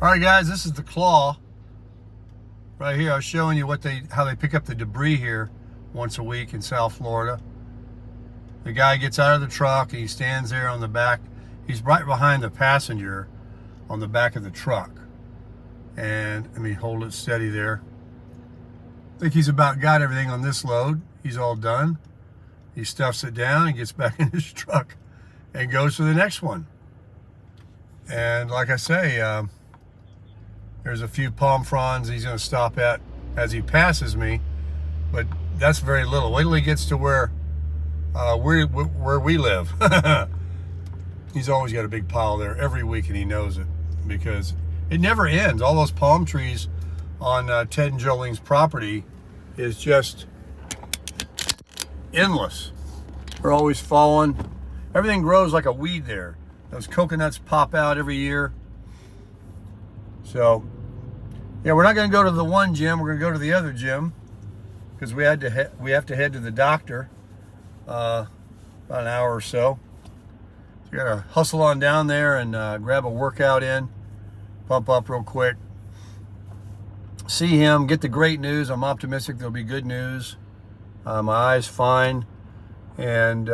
All right, guys, this is the Claw right here. I was showing you how they pick up the debris here once a week in South Florida. The guy gets out of the truck and he stands there on the back. He's right behind the passenger on the back of the truck. And let me hold it steady there. I think he's about got everything on this load. He's all done. He stuffs it down and gets back in his truck and goes to the next one. And like I say, there's a few palm fronds he's going to stop at as he passes me, but that's very little. Wait till he gets to where we live. He's always got a big pile there every week, and he knows it because it never ends. All those palm trees on Ted and Jolene's property is just endless. They're always falling. Everything grows like a weed there. Those coconuts pop out every year. So, yeah, we're not going to go to the one gym. We're going to go to the other gym because we have to head to the doctor about an hour or so. So we got to hustle on down there and grab a workout in, pump up real quick, see him, get the great news. I'm optimistic there'll be good news. My eye's fine, and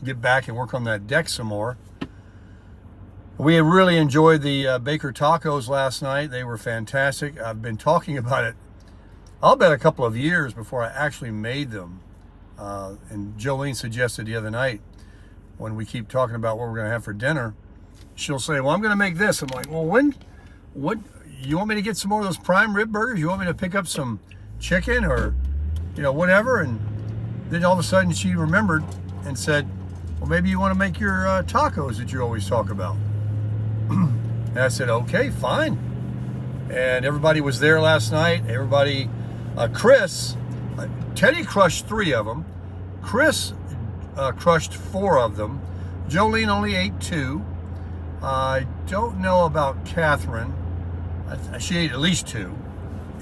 get back and work on that deck some more. We really enjoyed the Baker tacos last night. They were fantastic. I've been talking about it, I'll bet a couple of years before I actually made them. And Jolene suggested the other night, when we keep talking about what we're going to have for dinner, she'll say, well, I'm going to make this. I'm like, well, what, you want me to get some more of those prime rib burgers? You want me to pick up some chicken or, whatever? And then all of a sudden she remembered and said, well, maybe you want to make your tacos that you always talk about. And I said, okay, fine. And everybody was there last night. Everybody, Chris, Teddy crushed 3 of them. Chris crushed 4 of them. Jolene only ate 2. I don't know about Catherine. She ate at least 2.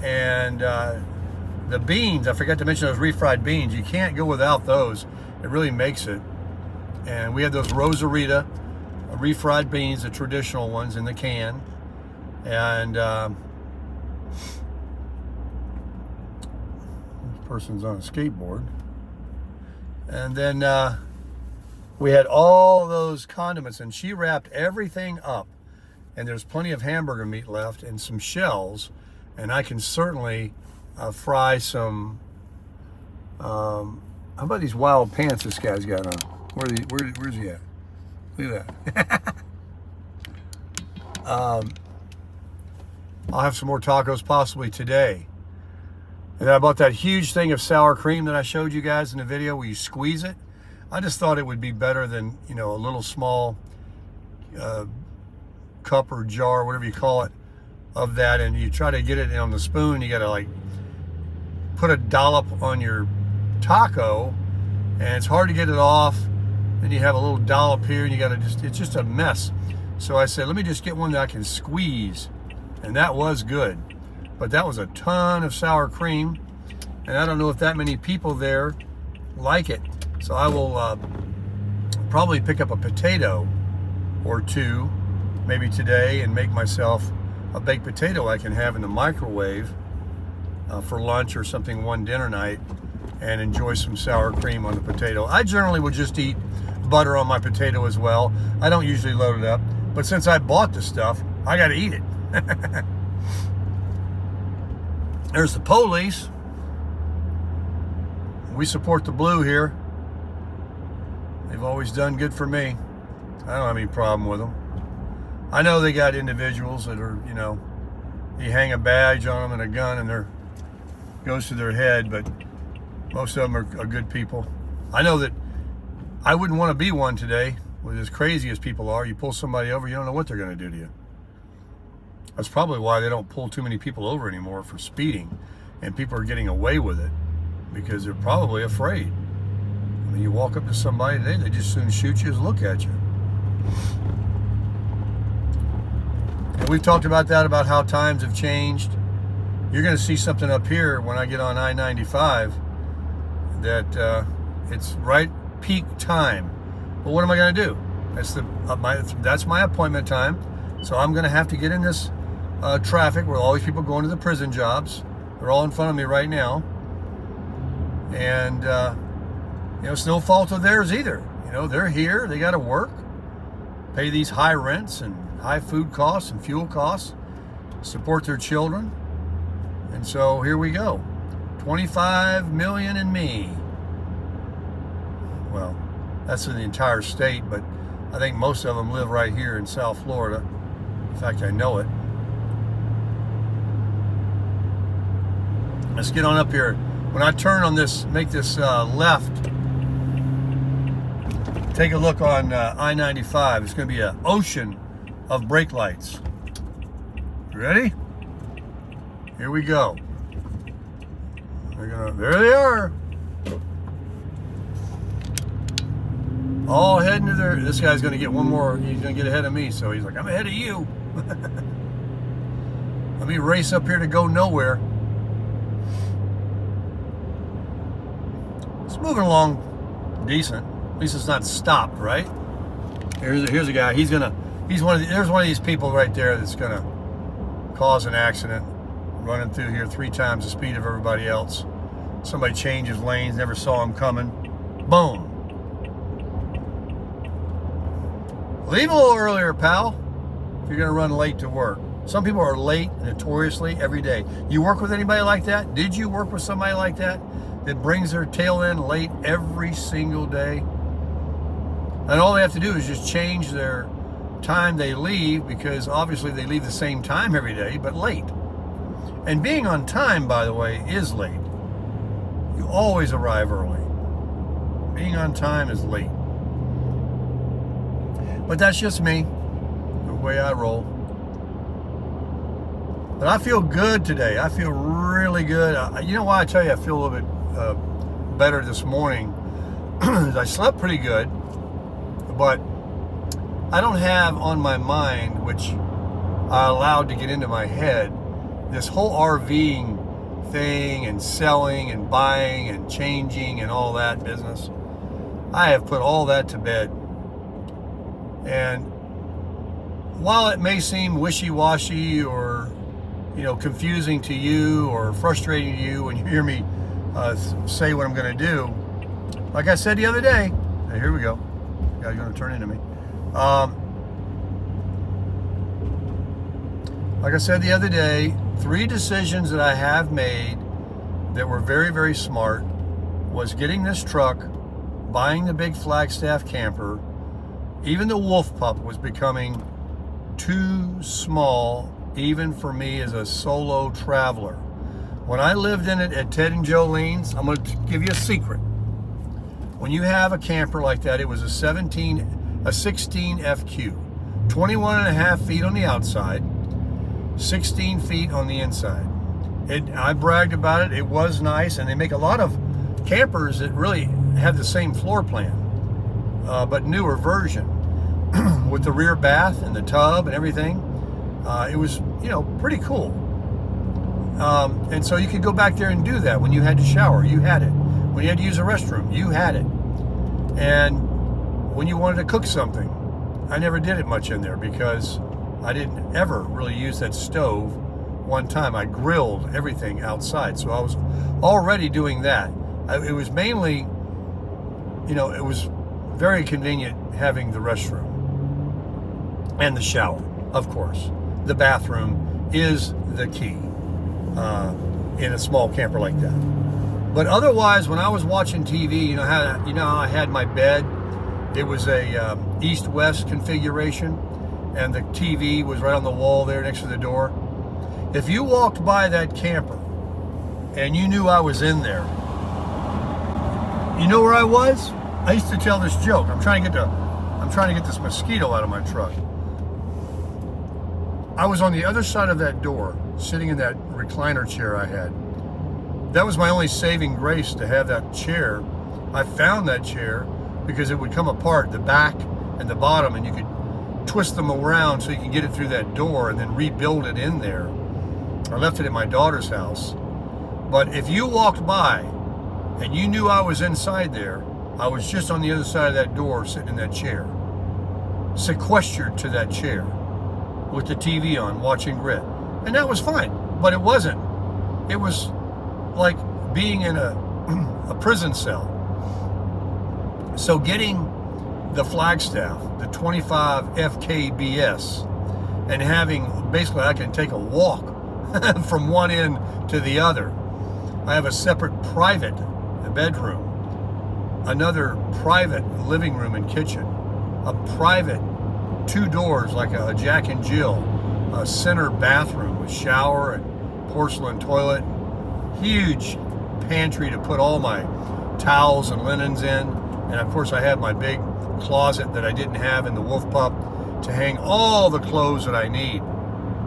And the beans, I forgot to mention those refried beans. You can't go without those. It really makes it. And we had those Rosarita refried beans, the traditional ones in the can. And this person's on a skateboard. And then we had all those condiments, and she wrapped everything up. And there's plenty of hamburger meat left and some shells. And I can certainly fry some, how about these wild pants this guy's got on? Where's he at? Look at that. I'll have some more tacos possibly today. And then I bought that huge thing of sour cream that I showed you guys in the video where you squeeze it. I just thought it would be better than, a little small cup or jar, whatever you call it, of that. And you try to get it on the spoon. You got to put a dollop on your taco, and it's hard to get it off. Then you have a little dollop here, and you got to it's just a mess. So I said, let me just get one that I can squeeze. And that was good. But that was a ton of sour cream. And I don't know if that many people there like it. So I will probably pick up a potato or 2, maybe today, and make myself a baked potato I can have in the microwave for lunch or something one dinner night, and enjoy some sour cream on the potato. I generally would just eat butter on my potato as well. I don't usually load it up, but since I bought the stuff, I got to eat it. There's the police. We support the blue here. They've always done good for me. I don't have any problem with them. I know they got individuals that are, you hang a badge on them and a gun and goes to their head, but most of them are good people. I know that I wouldn't want to be one today. With as crazy as people are, you pull somebody over, you don't know what they're going to do to you. That's probably why they don't pull too many people over anymore for speeding, and people are getting away with it because they're probably afraid. I mean, you walk up to somebody today, they just soon shoot you as look at you. And we've talked about that, about how times have changed. You're going to see something up here when I get on I-95 that it's right peak time. But what am I going to do? That's my appointment time. So I'm going to have to get in this traffic with all these people going to the prison jobs. They're all in front of me right now. And, it's no fault of theirs either. They're here, they got to work, pay these high rents and high food costs and fuel costs, support their children. And so here we go. 25 million in me. Well, that's in the entire state, but I think most of them live right here in South Florida. In fact, I know it. Let's get on up here. When I turn on this, make this left, take a look on I-95. It's going to be an ocean of brake lights. Ready? Here we go. There they are. All heading to their. This guy's going to get one more. He's going to get ahead of me. So he's like, I'm ahead of you. Let me race up here to go nowhere. It's moving along decent. At least it's not stopped, right? Here's a guy. There's one of these people right there that's going to cause an accident, running through here 3 times the speed of everybody else. Somebody changes lanes, never saw him coming. Boom. Leave a little earlier, pal, if you're going to run late to work. Some people are late notoriously every day. You work with anybody like that? Did you work with somebody like that brings their tail end late every single day? And all they have to do is just change their time they leave, because obviously they leave the same time every day, but late. And being on time, by the way, is late. You always arrive early. Being on time is late. But that's just me, the way I roll. But I feel good today. I feel really good. You know why I tell you I feel a little bit better this morning? I slept pretty good, but I don't have on my mind, which I allowed to get into my head, this whole RVing thing and selling and buying and changing and all that business. I have put all that to bed. And while it may seem wishy-washy or confusing to you or frustrating to you when you hear me say what I'm going to do, like I said the other day, here we go. Guy's going to turn into me. Like I said the other day, 3 decisions that I have made that were very, very smart was getting this truck, buying the big Flagstaff camper. Even the Wolf Pup was becoming too small, even for me as a solo traveler. When I lived in it at Ted and Jolene's, I'm going to give you a secret. When you have a camper like that, it was a 16 FQ, 21 and a half feet on the outside, 16 feet on the inside. I bragged about it. It was nice, and they make a lot of campers that really have the same floor plan, but newer version with the rear bath and the tub and everything. It was, pretty cool. And so you could go back there and do that. When you had to shower, you had it. When you had to use a restroom, you had it. And when you wanted to cook something, I never did it much in there because I didn't ever really use that stove. One time I grilled everything outside, so I was already doing that. It was mainly, it was very convenient having the restroom and the shower, of course. The bathroom is the key in a small camper like that. But otherwise, when I was watching TV, you know how I had my bed. It was a east-west configuration, and the TV was right on the wall there next to the door. If you walked by that camper and you knew I was in there, you know where I was? I used to tell this joke. I'm trying to get this mosquito out of my truck. I was on the other side of that door, sitting in that recliner chair I had. That was my only saving grace, to have that chair. I found that chair because it would come apart, the back and the bottom, and you could twist them around so you can get it through that door and then rebuild it in there. I left it at my daughter's house. But if you walked by and you knew I was inside there, I was just on the other side of that door, sitting in that chair, sequestered to that chair with the TV on, watching Grit. And that was fine, but it wasn't. It was like being in a prison cell. So getting the Flagstaff, the 25 FKBS, and having, basically I can take a walk from one end to the other. I have a separate private bedroom, another private living room and kitchen, a private 2 doors like a Jack and Jill, a center bathroom with shower and porcelain toilet, huge pantry to put all my towels and linens in, and of course I have my big closet that I didn't have in the Wolf Pup to hang all the clothes that I need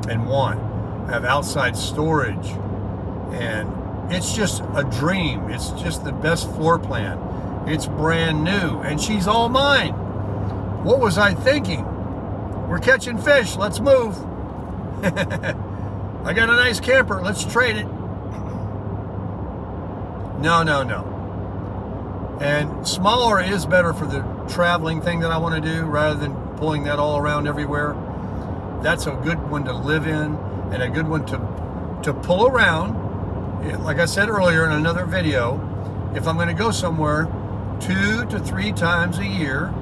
and want. I have outside storage, and it's just a dream. It's just the best floor plan. It's brand new, and she's all mine. What was I thinking? We're catching fish, let's move. I got a nice camper, let's trade it. No. And smaller is better for the traveling thing that I want to do rather than pulling that all around everywhere. That's a good one to live in and a good one to pull around. Like I said earlier in another video, if I'm going to go somewhere 2 to 3 times a year,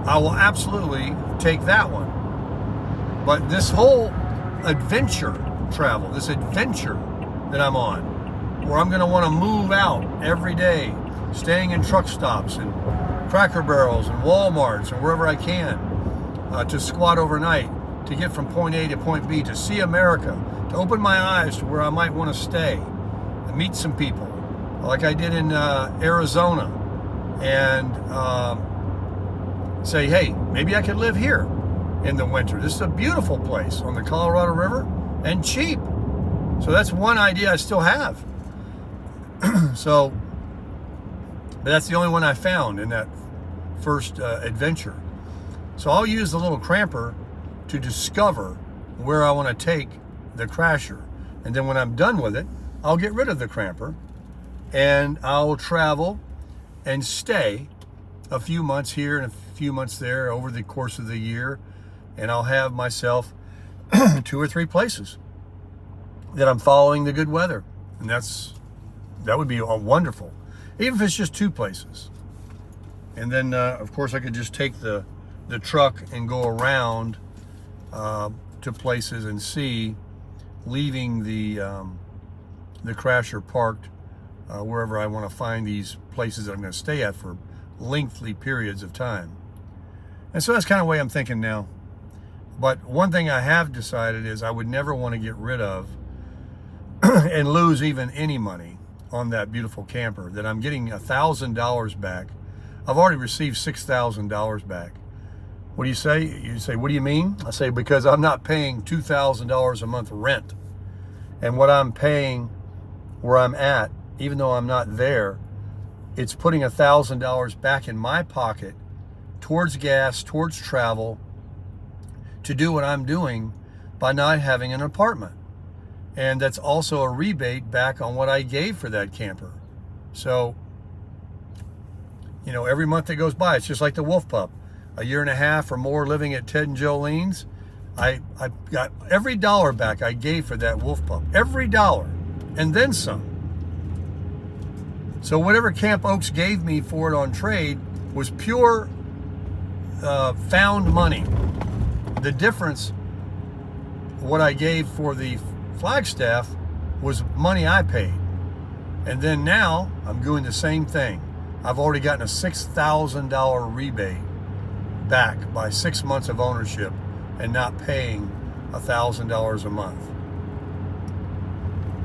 I will absolutely take that one. But this whole adventure travel, this adventure that I'm on, where I'm going to want to move out every day, staying in truck stops and Cracker Barrels and Walmarts and wherever I can, to squat overnight, to get from point A to point B, to see America, to open my eyes to where I might want to stay, and meet some people, like I did in Arizona, and say, hey, maybe I could live here in the winter. This is a beautiful place on the Colorado River and cheap. So that's one idea I still have. But that's the only one I found in that first adventure. So I'll use the little cramper to discover where I want to take the Crasher. And then when I'm done with it, I'll get rid of the cramper and I'll travel and stay a few months here and a few months there over the course of the year. And I'll have myself 2 or 3 places that I'm following the good weather. And that would be wonderful. Even if it's just 2 places. And then, of course, I could just take the truck and go around to places and see, leaving the Crasher parked wherever I want to find these places that I'm going to stay at for lengthy periods of time. And so that's kind of the way I'm thinking now. But one thing I have decided is I would never want to get rid of and lose even any money on that beautiful camper, that I'm getting $1,000 back. I've already received $6,000 back. What do you say? You say, what do you mean? I say, because I'm not paying $2,000 a month rent. And what I'm paying where I'm at, even though I'm not there, it's putting $1,000 back in my pocket towards gas, towards travel, to do what I'm doing by not having an apartment. And that's also a rebate back on what I gave for that camper. So, you know, every month that goes by, it's just like the Wolf Pup. A year and a half or more living at Ted and Jolene's, I got every dollar back I gave for that Wolf Pup. Every dollar. And then some. So whatever Camp Oaks gave me for it on trade was pure found money. The difference, what I gave for the Flagstaff, was money I paid. And then now I'm doing the same thing. I've already gotten a $6,000 rebate back by 6 months of ownership and not paying $1,000 a month.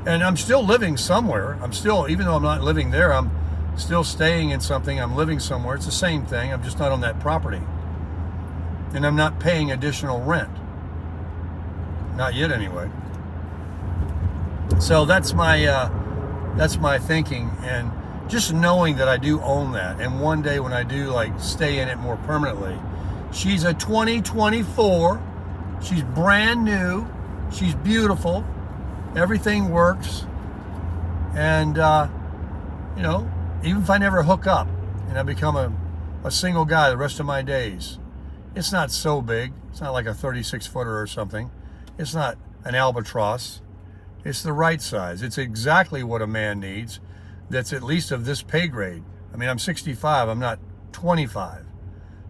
And I'm still living somewhere. I'm still, even though I'm not living there, I'm still staying in something. I'm living somewhere. It's the same thing. I'm just not on that property. And I'm not paying additional rent. Not yet, anyway. So that's my thinking, and just knowing that I do own that. And one day when I do like stay in it more permanently, she's a 2024. She's brand new. She's beautiful. Everything works. And you know, even if I never hook up and I become a single guy the rest of my days, it's not so big. It's not like a 36-footer or something. It's not an Albatross. It's the right size. It's exactly what a man needs that's at least of this pay grade. I mean, I'm 65, I'm not 25.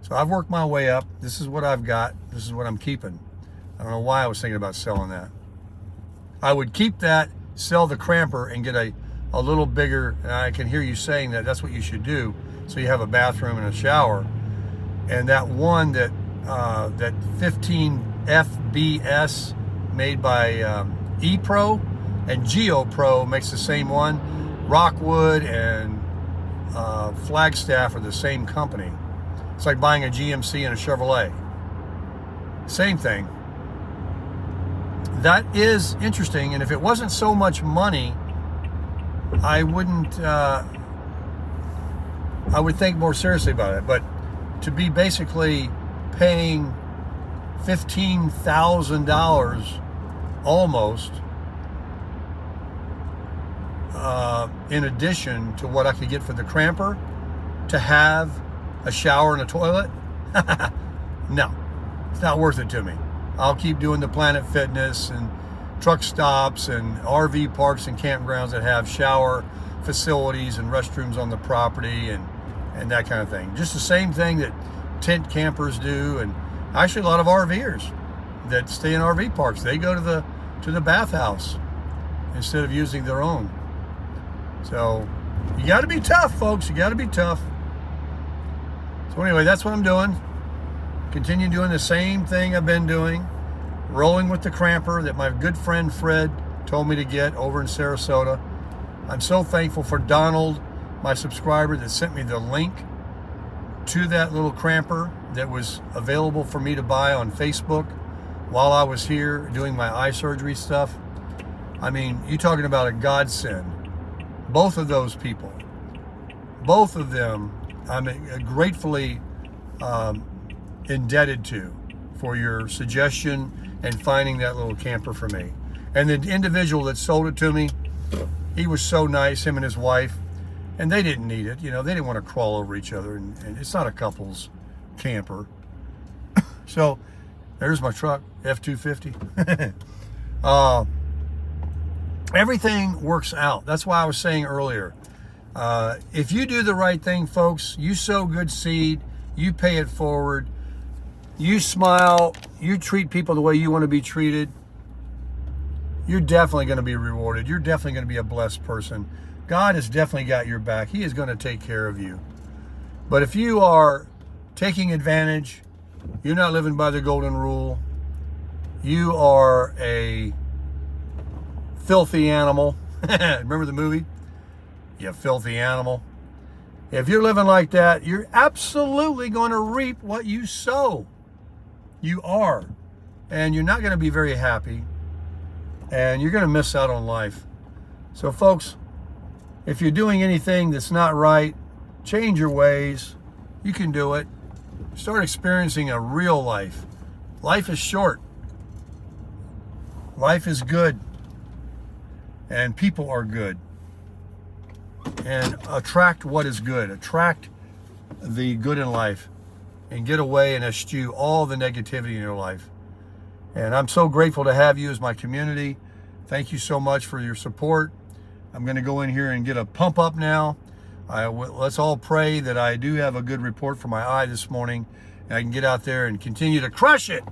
So I've worked my way up. This is what I've got. This is what I'm keeping. I don't know why I was thinking about selling that. I would keep that, sell the Cramper, and get a little bigger, and I can hear you saying that that's what you should do, so you have a bathroom and a shower. And that one that 15 FBS made by ePro and GeoPro makes the same one. Rockwood and Flagstaff are the same company. It's like buying a GMC and a Chevrolet. Same thing. That is interesting, and if it wasn't so much money, I wouldn't. I would think more seriously about it. But to be basically paying $15,000 almost in addition to what I could get for the Cramper, to have a shower and a toilet, no, it's not worth it to me. I'll keep doing the Planet Fitness and truck stops and RV parks and campgrounds that have shower facilities and restrooms on the property and that kind of thing. Just the same thing that tent campers do, and actually a lot of RVers that stay in RV parks, they go to the bathhouse instead of using their own. So you got to be tough, folks. You got to be tough. So anyway, that's what I'm doing. Continue doing the same thing I've been doing, rolling with the Cramper that my good friend Fred told me to get over in Sarasota. I'm so thankful for Donald, my subscriber, that sent me the link to that little Cramper that was available for me to buy on Facebook while I was here doing my eye surgery stuff. I mean, you're talking about a godsend. Both of those people, both of them, I'm gratefully indebted to for your suggestion and finding that little camper for me. And the individual that sold it to me, he was so nice, him and his wife, and they didn't need it. You know, they didn't want to crawl over each other, and it's not a couple's camper. So there's my truck, F-250. Everything works out. That's why I was saying earlier, if you do the right thing, folks, you sow good seed, you pay it forward, you smile, you treat people the way you want to be treated, you're definitely going to be rewarded. You're definitely going to be a blessed person. God has definitely got your back. He is going to take care of you. But if you are taking advantage, you're not living by the golden rule, you are a filthy animal. Remember the movie? You filthy animal. If you're living like that, you're absolutely going to reap what you sow. You are. And you're not going to be very happy. And you're going to miss out on life. So folks, if you're doing anything that's not right, change your ways. You can do it. Start experiencing a real life. Life is short. Life is good. And people are good. And attract what is good. Attract the good in life. And get away and eschew all the negativity in your life. And I'm so grateful to have you as my community. Thank you so much for your support. I'm going to go in here and get a pump up now. Let's all pray that I do have a good report for my eye this morning. And I can get out there and continue to crush it.